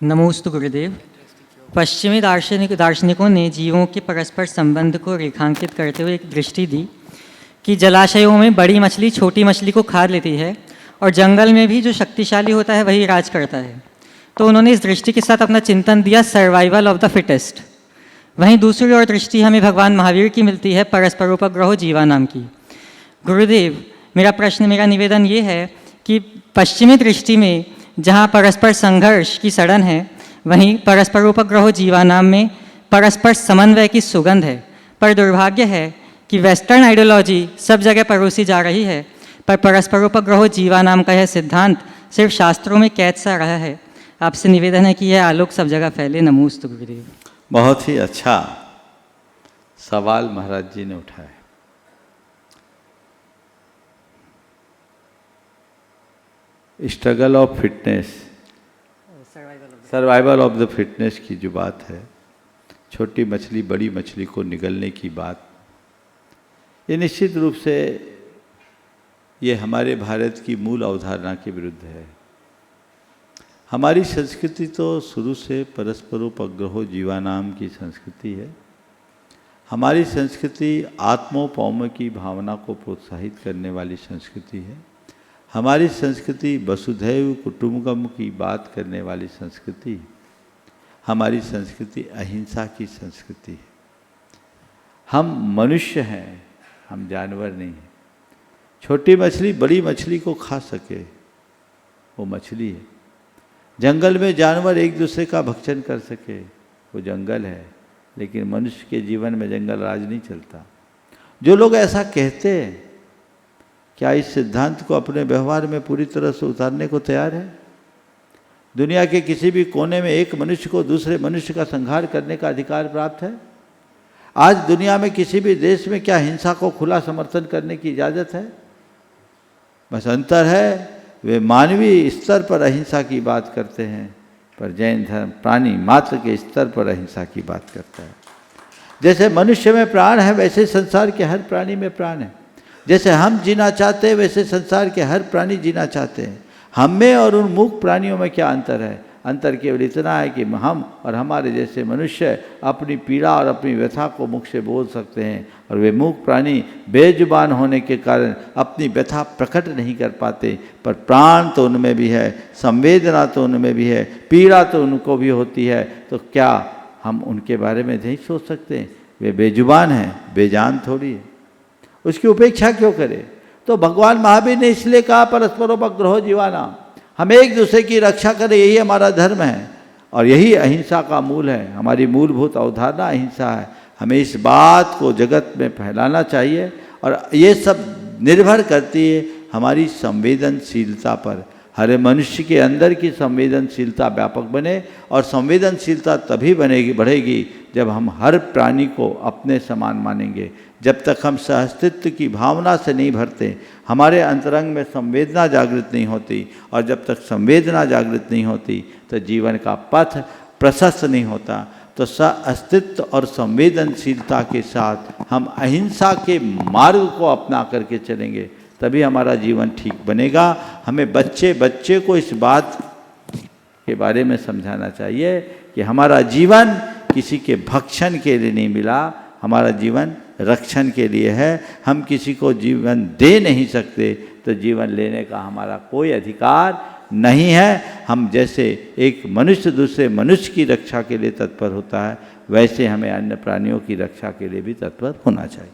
नमोस्तु गुरुदेव। पश्चिमी दार्शनिकों ने जीवों के परस्पर संबंध को रेखांकित करते हुए एक दृष्टि दी कि जलाशयों में बड़ी मछली छोटी मछली को खा लेती है और जंगल में भी जो शक्तिशाली होता है वही राज करता है। तो उन्होंने इस दृष्टि के साथ अपना चिंतन दिया सर्वाइवल ऑफ द फिटेस्ट। वहीं दूसरी ओर दृष्टि हमें भगवान महावीर की मिलती है परस्परोपग्रहो जीवा नाम की। गुरुदेव, मेरा निवेदन ये है कि पश्चिमी दृष्टि में जहाँ परस्पर संघर्ष की सड़न है, वहीं परस्परोपग्रहो जीवा नाम में परस्पर समन्वय की सुगंध है। पर दुर्भाग्य है कि वेस्टर्न आइडियोलॉजी सब जगह परोसी जा रही है, पर परस्परोपग्रहो जीवा नाम का यह सिद्धांत सिर्फ शास्त्रों में कैद सा रहा है। आपसे निवेदन है कि यह आलोक सब जगह फैले। नमोस्तु गुरुदेव। बहुत ही अच्छा सवाल महाराज जी ने उठाया। Struggle of fitness, survival of the fitness की जो बात है, छोटी मछली बड़ी मछली को निगलने की बात, ये निश्चित रूप से ये हमारे भारत की मूल अवधारणा के विरुद्ध है। हमारी संस्कृति तो शुरू से परस्परोपग्रहो जीवानाम की संस्कृति है। हमारी संस्कृति आत्मोपौम्य की भावना को प्रोत्साहित करने वाली संस्कृति है। हमारी संस्कृति वसुधैव कुटुम्बकम की बात करने वाली संस्कृति है। हमारी संस्कृति अहिंसा की संस्कृति है। हम मनुष्य हैं, हम जानवर नहीं हैं। छोटी मछली बड़ी मछली को खा सके वो मछली है। जंगल में जानवर एक दूसरे का भक्षण कर सके वो जंगल है। लेकिन मनुष्य के जीवन में जंगल राज नहीं चलता। जो लोग ऐसा कहते हैं, क्या इस सिद्धांत को अपने व्यवहार में पूरी तरह से उतारने को तैयार है? दुनिया के किसी भी कोने में एक मनुष्य को दूसरे मनुष्य का संहार करने का अधिकार प्राप्त है? आज दुनिया में किसी भी देश में क्या हिंसा को खुला समर्थन करने की इजाज़त है? बस अंतर है, वे मानवीय स्तर पर अहिंसा की बात करते हैं, पर जैन धर्म प्राणी मात्र के स्तर पर अहिंसा की बात करता है। जैसे मनुष्य में प्राण है, वैसे संसार के हर प्राणी में प्राण है। जैसे हम जीना चाहते हैं, वैसे संसार के हर प्राणी जीना चाहते हैं। हम में और उन मूक प्राणियों में क्या अंतर है? अंतर केवल इतना है कि हम और हमारे जैसे मनुष्य अपनी पीड़ा और अपनी व्यथा को मुख से बोल सकते हैं, और वे मूक प्राणी बेजुबान होने के कारण अपनी व्यथा प्रकट नहीं कर पाते। पर प्राण तो उनमें भी है, संवेदना तो उनमें भी है, पीड़ा तो उनको भी होती है। तो क्या हम उनके बारे में नहीं सोच सकते? वे बेजुबान हैं, बेजान थोड़ी है। उसकी उपेक्षा क्यों करें? तो भगवान महावीर ने इसलिए कहा परस्परोपग्रहो जीवानाम, हम एक दूसरे की रक्षा करें, यही हमारा धर्म है और यही अहिंसा का मूल है। हमारी मूलभूत अवधारणा अहिंसा है। हमें इस बात को जगत में फैलाना चाहिए और ये सब निर्भर करती है हमारी संवेदनशीलता पर। हर मनुष्य के अंदर की संवेदनशीलता व्यापक बने, और संवेदनशीलता तभी बढ़ेगी जब हम हर प्राणी को अपने समान मानेंगे। जब तक हम सहअस्तित्व की भावना से नहीं भरते, हमारे अंतरंग में संवेदना जागृत नहीं होती, और जब तक संवेदना जागृत नहीं होती तो जीवन का पथ प्रशस्त नहीं होता। तो सहअस्तित्व और संवेदनशीलता के साथ हम अहिंसा के मार्ग को अपना करके चलेंगे, तभी हमारा जीवन ठीक बनेगा। हमें बच्चे को इस बात के बारे में समझाना चाहिए कि हमारा जीवन किसी के भक्षण के लिए नहीं मिला, हमारा जीवन रक्षण के लिए है। हम किसी को जीवन दे नहीं सकते, तो जीवन लेने का हमारा कोई अधिकार नहीं है। हम जैसे एक मनुष्य दूसरे मनुष्य की रक्षा के लिए तत्पर होता है, वैसे हमें अन्य प्राणियों की रक्षा के लिए भी तत्पर होना चाहिए।